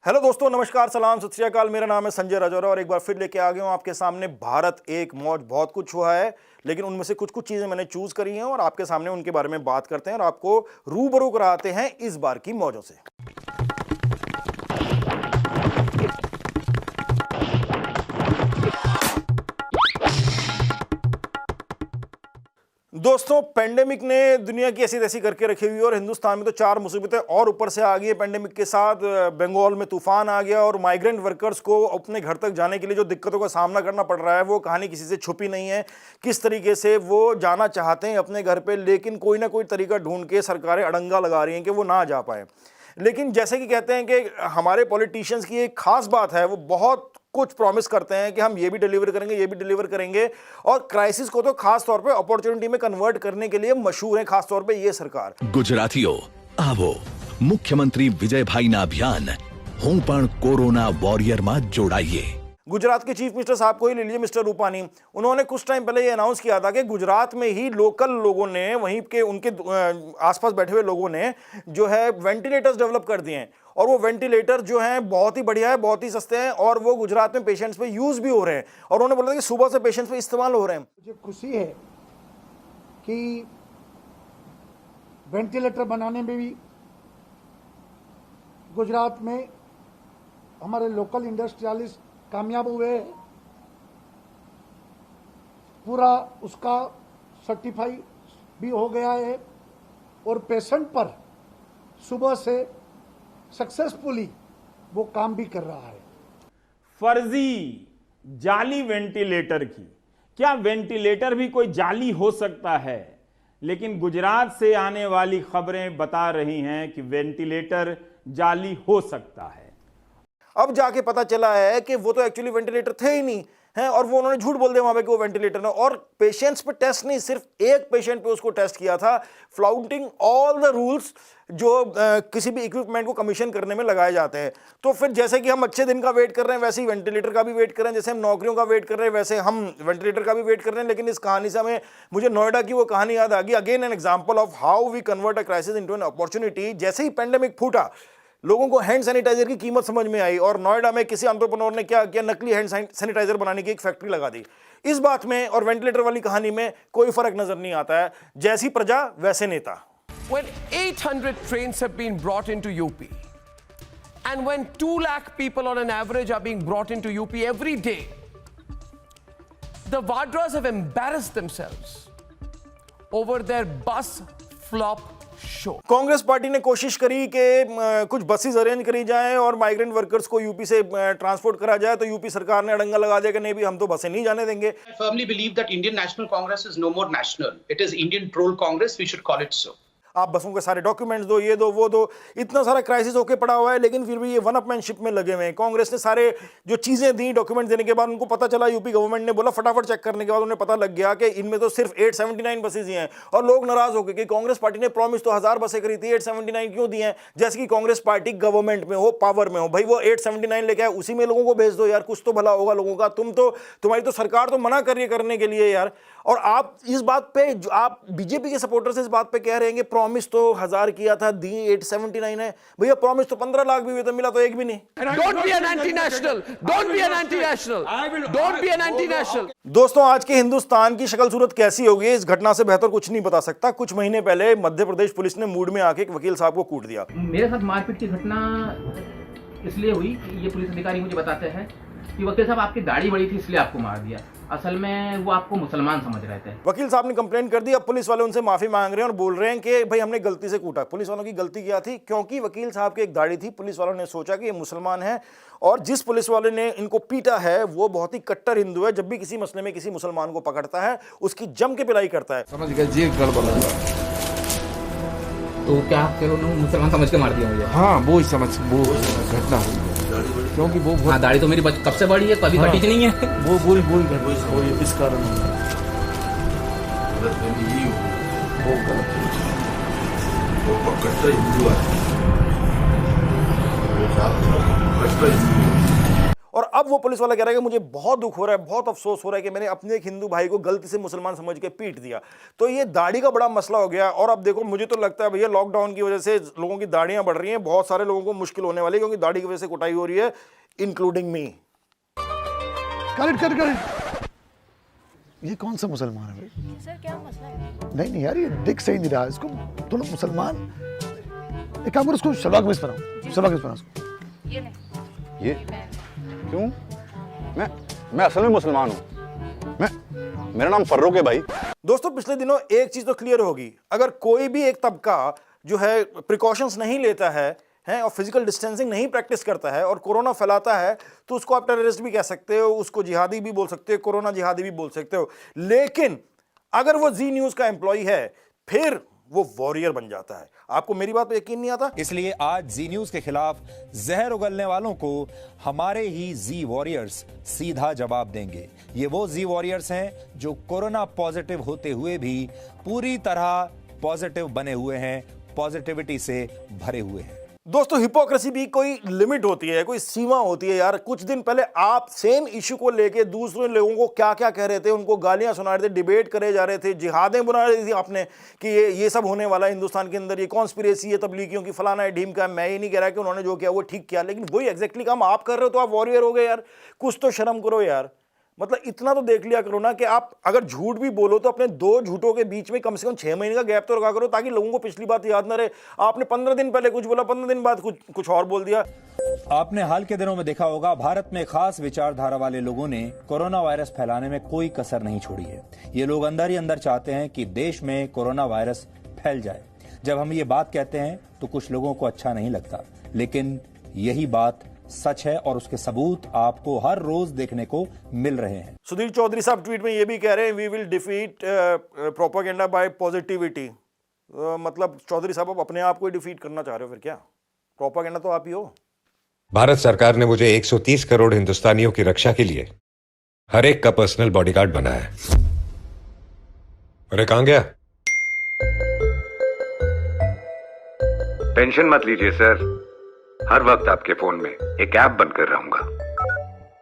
Hello दोस्तों, नमस्कार, सलाम, सत श्री अकाल। मेरा नाम है संजय राजौरा और एक बार फिर लेके आ गया हूँ आपके सामने भारत एक मौज। बहुत कुछ हुआ है, लेकिन उनमें से कुछ चीज़ें मैंने चूज करी हैं और आपके सामने उनके बारे में बात करते हैं और आपको रूबरू कराते हैं इस बार की मौजों से। दोस्तों, पेंडेमिक ने दुनिया की ऐसी तैसी करके रखी हुई है और हिंदुस्तान में तो चार मुसीबतें और ऊपर से आ गई है। पेंडेमिक के साथ बंगाल में तूफान आ गया और माइग्रेंट वर्कर्स को अपने घर तक जाने के लिए जो दिक्कतों का सामना करना पड़ रहा है वो कहानी किसी से छुपी नहीं है। किस तरीके से वो जाना चाहते हैं अपने घर पे, लेकिन कोई ना कोई तरीका ढूंढ के सरकारें अड़ंगा लगा रही हैं कि वो ना जा पाए। लेकिन जैसे कि कहते हैं कि हमारे पॉलिटिशियंस की एक खास बात है, वो बहुत कुछ प्रॉमिस करते हैं कि हम ये भी डिलीवर करेंगे, ये भी डिलीवर करेंगे, और क्राइसिस को तो खास तौर पे अपॉर्चुनिटी में कन्वर्ट करने के लिए मशहूर है, खास तौर पे ये सरकार। गुजरातियों आवो मुख्यमंत्री विजयभाई ना अभियान हूं पण कोरोना वॉरियर में जोड़ाइए। गुजरात के चीफ मिनिस्टर साहब को ही ले लीजिए, मिस्टर रूपानी। उन्होंने कुछ टाइम पहले ये अनाउंस किया था कि गुजरात में ही लोकल लोगों ने, वहीं के उनके आसपास बैठे हुए लोगों ने जो है वेंटिलेटर्स डेवलप कर दिए हैं और वो वेंटिलेटर जो हैं बहुत ही बढ़िया है, बहुत ही सस्ते हैं और वो गुजरात में पेशेंट्स पे यूज भी हो रहे हैं। और उन्होंने बोला कि सुबह से पेशेंट्स पे इस्तेमाल हो रहे हैं। मुझे खुशी है कि वेंटिलेटर बनाने में भी गुजरात में हमारे लोकल इंडस्ट्रियलिस्ट कामयाब हुए हैं। पूरा उसका सर्टिफाई भी हो गया है और पेशेंट पर सुबह से सक्सेसफुली वो काम भी कर रहा है। फर्जी जाली वेंटिलेटर की, क्या वेंटिलेटर भी कोई जाली हो सकता है? लेकिन गुजरात से आने वाली खबरें बता रही हैं कि वेंटिलेटर जाली हो सकता है। अब जाके पता चला है कि वो तो एक्चुअली वेंटिलेटर थे ही नहीं हैं और वो उन्होंने झूठ बोल दिया वहां पे कि वो वेंटिलेटर है। और पेशेंट्स पे टेस्ट नहीं, सिर्फ एक पेशेंट पे उसको टेस्ट किया था, फ्लाउटिंग ऑल द रूल्स जो किसी भी इक्विपमेंट को कमीशन करने में लगाए जाते हैं। तो फिर जैसे कि हम अच्छे दिन का वेट कर रहे हैं, वैसे ही वेंटिलेटर का भी वेट कर रहे हैं। जैसे हम नौकरियों का वेट कर रहे हैं, वैसे हम वेंटिलेटर का भी वेट कर रहे हैं। लेकिन इस कहानी से हमें, मुझे नोएडा की वो कहानी याद आ गई। Again an example of how we convert a crisis into an opportunity. जैसे ही पेंडेमिक फूटा, लोगों को हैंड सैनिटाइजर की कीमत समझ में आई और नोएडा में किसी एंटरप्रेन्योर ने क्या किया, नकली हैंड सैनिटाइजर बनाने की एक फैक्ट्री लगा दी। इस बात में और वेंटिलेटर वाली कहानी में कोई फर्क नजर नहीं आता है। जैसी प्रजा वैसे नेता। When 800 trains have been brought into UP and when 2 lakh people on an average are being brought into UP every day, the Vadras have embarrassed themselves over their bus flop show. Congress party ने कोशिश करी कि कुछ buses arrange करी जाएं और migrant workers को UP से ट्रांसपोर्ट करा जाए, तो यूपी सरकार ने अड़ंगा लगा दिया कि नहीं भी, हम तो बसें नहीं जाने देंगे। I firmly believe that Indian National Congress is no more national. It is Indian Troll Congress. We should call it so. आप बसों के सारे डॉक्यूमेंट्स दो, ये दो, वो दो, इतना सारा क्राइसिस होके पड़ा हुआ है, लेकिन फिर भी ये वन अपमैनशिप में लगे हुए हैं। कांग्रेस ने सारे जो चीजें दी, डॉक्यूमेंट देने के बाद उनको पता चला, यूपी गवर्नमेंट ने बोला, फटाफट चेक करने के बाद उन्हें पता लग गया कि इनमें तो सिर्फ 879 बसेज ही हैं। और लोग नाराज हो गए कि कांग्रेस पार्टी ने प्रॉमिस तो 1000 बसें करी थी, 879 क्यों दी हैं? जैसे कि कांग्रेस पार्टी गवर्नमेंट में हो, पावर में हो। भाई वो 879 लेके आए, उसी में लोगों को भेज दो यार, कुछ तो भला होगा लोगों का। तुम्हारी तो सरकार तो मना कर रही है करने के लिए यार। और आप इस बात पे, आप बीजेपी के सपोर्टर्स इस बात पे कह रहे हैं कि प्रॉमिस तो 1000 किया था, दी 879 है। भैया प्रॉमिस तो 15 लाख भी हुए तो मिला तो एक भी नहीं। Don't be an anti-national. Don't be an anti-national. Don't be an anti-national. दोस्तों, आज के हिंदुस्तान की शक्ल सूरत कैसी होगी, इस घटना से बेहतर कुछ नहीं बता सकता। कुछ महीने पहले मध्य प्रदेश पुलिस ने मूड में आके एक वकील साहब को कूट दिया। मेरे साथ मारपीट की घटना इसलिए हुई कि ये पुलिस अधिकारी मुझे बताते हैं कि वकील साहब आपकी दाढ़ी बड़ी थी इसलिए आपको मार दिया। असल में वो आपको मुसलमान समझ रहे थे। वकील साहब ने कंप्लेन कर दी। अब पुलिस वाले उनसे माफी मांग रहे हैं और बोल रहे हैं कि भाई हमने गलती से कूटा। पुलिस वालों की गलती क्या थी? क्योंकि वकील साहब की एक दाढ़ी थी, पुलिस वालों ने सोचा कि ये मुसलमान है और जिस पुलिस वाले ने इनको पीटा है वो बहुत ही कट्टर हिंदू है। जब भी किसी मसले में किसी मुसलमान को पकड़ता है उसकी जम के पिलाई करता है। समझ गए जी, गड़बड़ तो क्या आप कह रहे हो मुसलमान समझ के मार दिया मुझे? हाँ, वो घटना हुई क्योंकि वो हाँ, दाढ़ी तो मेरी कब से बड़ी है, कभी कटी नहीं है। वो इस कारण वो गलत और अब वो पुलिस वाला कह रहा है कि मुझे बहुत दुख हो रहा है, बहुत अफसोस हो रहा है कि मैंने अपने एक हिंदू भाई को गलती से मुसलमान समझ के पीट दिया। तो ये दाढ़ी का बड़ा मसला हो गया। और अब देखो, मुझे तो लगता है भैया लॉकडाउन की वजह से लोगों की दाढ़ियां बढ़ रही हैं, बहुत सारे लोगों को मुश्किल होने वाली है क्योंकि दाढ़ी की वजह से कुटाई हो रही है, इंक्लूडिंग मी। करेक्ट। ये कौन सा मुसलमान है भाई? सर क्या मसला है? नहीं यार, ये दिख सही नहीं रहा इसको। तुम मुसलमान, एक काम करो, उसको शलवार कमीज पहनाओ, शलवार कमीज पहनाओ उसको। ये नहीं, ये क्यों? मैं असल में मुसलमान हूँ। मेरा नाम फर्रुख है भाई। दोस्तों, पिछले दिनों एक चीज तो क्लियर होगी, अगर कोई भी एक तबका जो है प्रिकॉशंस नहीं लेता है और फिजिकल डिस्टेंसिंग नहीं प्रैक्टिस करता है और कोरोना फैलाता है, तो उसको आप टेररिस्ट भी कह सकते हो, उसको जिहादी भी बोल सकते हो, कोरोना जिहादी भी बोल सकते हो। लेकिन अगर वो जी न्यूज का एम्प्लॉय है, फिर वो वॉरियर बन जाता है। आपको मेरी बात पे यकीन नहीं आता? इसलिए आज जी न्यूज के खिलाफ जहर उगलने वालों को हमारे ही जी वॉरियर्स सीधा जवाब देंगे। ये वो जी वॉरियर्स हैं जो कोरोना पॉजिटिव होते हुए भी पूरी तरह पॉजिटिव बने हुए हैं, पॉजिटिविटी से भरे हुए हैं। दोस्तों, हिपोक्रेसी भी कोई लिमिट होती है, कोई सीमा होती है यार। कुछ दिन पहले आप सेम इशू को लेके दूसरे लोगों को क्या क्या कह रहे थे, उनको गालियां सुना रहे थे, डिबेट करे जा रहे थे, जिहादें बना रही थी आपने कि ये सब होने वाला है हिंदुस्तान के अंदर, ये कॉन्स्पिरेसी है तबलीगियों की, फलाना है, ढीम का। मैं ये नहीं कह रहा कि उन्होंने जो किया वो ठीक किया, लेकिन वही एग्जैक्टली काम आप कर रहे हो तो आप वॉरियर हो गए यार। कुछ तो शर्म करो यार। मतलब इतना तो देख लिया करो ना कि आप अगर झूठ भी बोलो तो अपने दो झूठों के बीच में कम से कम 6 महीने का गैप तो रखा करो, ताकि लोगों को पिछली बात याद ना रहे। आपने 15 दिन पहले कुछ बोला, 15 दिन बाद कुछ और बोल दिया। आपने हाल के दिनों में देखा होगा, भारत में खास विचारधारा वाले लोगों ने कोरोना वायरस फैलाने में कोई कसर नहीं छोड़ी है। ये लोग अंदर ही अंदर चाहते हैं कि देश में कोरोना वायरस फैल जाए। जब हम ये बात कहते हैं तो कुछ लोगों को अच्छा नहीं लगता, लेकिन यही बात सच है और उसके सबूत आपको हर रोज देखने को मिल रहे हैं। सुधीर चौधरी साहब ट्वीट में ये भी कह रहे हैं, we will defeat propaganda by positivity. मतलब चौधरी साहब आप अपने आप को ही डिफीट करना चाह रहे हो फिर क्या? प्रोपेगेंडा तो आप ही हो। भारत सरकार ने मुझे 130 करोड़ हिंदुस्तानियों की रक्षा के लिए हर एक का पर्सनल बॉडीगार्ड बनाया है। अरे कहां गया? टेंशन मत लीजिए सर, हर वक्त आपके फोन में एक ऐप बनकर रहूंगा।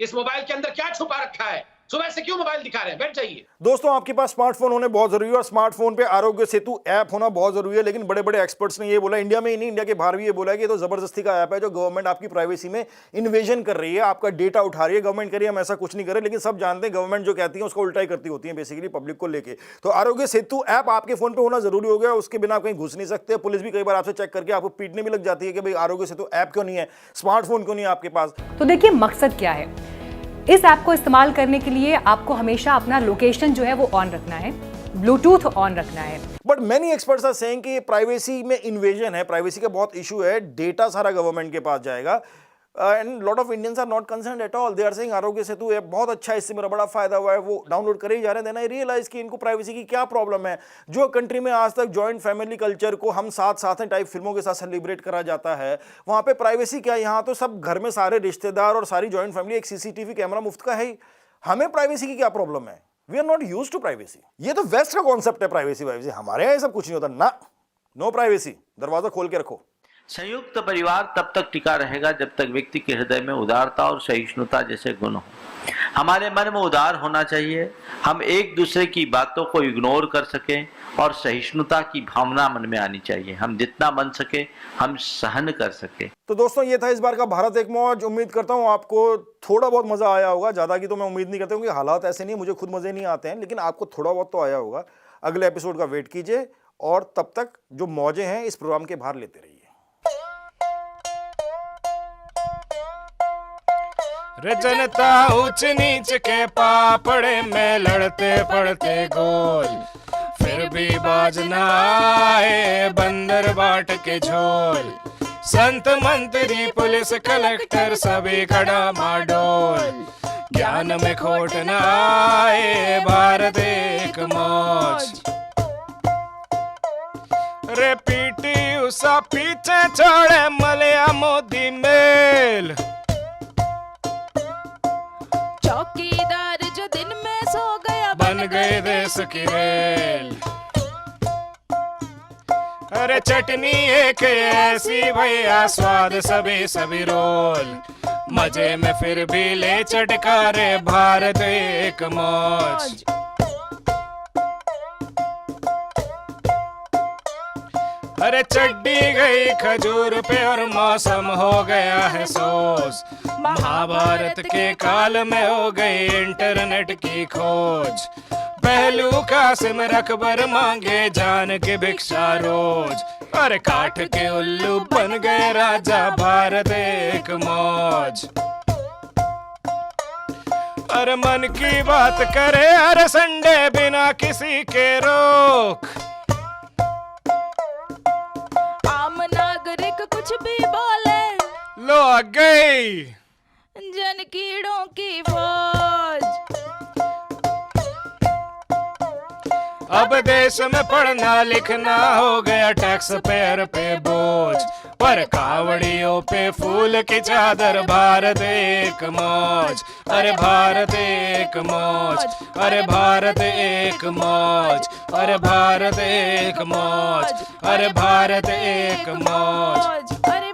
इस मोबाइल के अंदर क्या छुपा रखा है? सुबह से क्यों मोबाइल दिखा रहे हैं? बैठ जाइए। दोस्तों, आपके पास स्मार्टफोन होने बहुत जरूरी है और स्मार्टफोन पे आरोग्य सेतु ऐप होना बहुत जरूरी है। लेकिन बड़े बड़े एक्सपर्ट्स ने ये बोला, इंडिया में ही नहीं, इंडिया के बाहर भी ये बोला है कि ये तो जबरदस्ती का ऐप है जो गवर्नमेंट आपकी प्राइवेसी में इन्वेजन कर रही है, आपका डेटा उठा रही है। गवर्नमेंट कह रही है हम ऐसा कुछ नहीं कर रहे, लेकिन सब जानते हैं गवर्नमेंट जो कहती है उसको उल्टा ही करती होती है बेसिकली पब्लिक को लेके। तो आरोग्य सेतु ऐप आपके फोन पे होना जरूरी हो गया, उसके बिना आप कहीं घुस नहीं सकते। पुलिस भी कई बार आपसे चेक करके आपको पीटने भी लग जाती है कि भाई आरोग्य सेतु ऐप क्यों नहीं है, स्मार्टफोन क्यों नहीं है आपके पास। तो देखिए मकसद क्या है इस ऐप को इस्तेमाल करने के लिए। आपको हमेशा अपना लोकेशन जो है वो ऑन रखना है, ब्लूटूथ ऑन रखना है। But many experts are saying कि ये प्राइवेसी में इन्वेजन है, प्राइवेसी का बहुत इशू है, डेटा सारा गवर्नमेंट के पास जाएगा। And lot of Indians are not concerned at all. They are saying Aarogya Setu app बहुत अच्छा है, इससे मेरा बड़ा फायदा हुआ है, वो डाउनलोड करे ही जा रहे हैं। देन आई रियलाइज कि इनको प्राइवेसी की क्या प्रॉब्लम है। जो कंट्री में आज तक जॉइंट फैमिली कल्चर को हम साथ साथ हैं टाइप फिल्मों के साथ सेलिब्रेट करा जाता है, वहां पे प्राइवेसी क्या है? यहाँ तो सब घर में सारे रिश्तेदार और सारी जॉइंट फैमिली एक सीसीटीवी कैमरा मुफ्त का है ही। हमें प्राइवेसी की क्या प्रॉब्लम है? We are not used to privacy. ये तो वेस्ट का कॉन्सेप्ट है प्राइवेसी वाइवेसी, हमारे यहाँ सब कुछ नहीं होता ना। नो प्राइवेसी, दरवाजा खोल के रखो। संयुक्त परिवार तब तक टिका रहेगा जब तक व्यक्ति के हृदय में उदारता और सहिष्णुता जैसे गुण हो। हमारे मन में उदार होना चाहिए, हम एक दूसरे की बातों को इग्नोर कर सकें और सहिष्णुता की भावना मन में आनी चाहिए। हम जितना बन सके हम सहन कर सके। तो दोस्तों, ये था इस बार का भारत एक मौज। उम्मीद करता हूँ आपको थोड़ा बहुत मजा आया होगा, ज्यादा की तो मैं उम्मीद नहीं करता हूँ, क्योंकि हालात ऐसे नहीं है, मुझे खुद मजे नहीं आते हैं, लेकिन आपको थोड़ा बहुत तो आया होगा। अगले एपिसोड का वेट कीजिए और तब तक जो मौजें हैं इस प्रोग्राम के बाहर लेते रहिए। जनता ऊंच नीच के पापड़े में लड़ते पड़ते गोल, फिर भी बाज न आए बंदर बाट के झोल। संत मंत्री पुलिस कलेक्टर सभी खड़ा माडोल, ज्ञान में खोट न आए भारत एक मौज। रे पीटी उसा पीछे छोड़े मलिया मोदी मेल, चौकीदार जो दिन में सो गया बन गए देश की रेल। अरे चटनी एक ऐसी भैया स्वाद सभी सभी रोल, मजे में फिर भी ले चटकारे, भारत एक मौज। अरे चड्डी गई खजूर पे और मौसम हो गया है सोस, महाभारत के काल में हो गई इंटरनेट की खोज, पहलू कासिम रकबर मांगे जान की भिक्षा रोज, अरे काठ के उल्लू बन गए राजा, भारत एक मौज। अरे मन की बात करे हर संडे बिना किसी के रोक, आम नागरिक कुछ भी बोले, लो आ गई जन कीड़ों की फौज। अब देश में पढ़ना लिखना हो गया टैक्स पेयर पे बोझ, पर कावड़ियों पे फूल की चादर, भारत एक मौज, अरे भारत एक मौज, अरे भारत एक मौज, अरे भारत एक मौज, अरे भारत एक मौज। अरे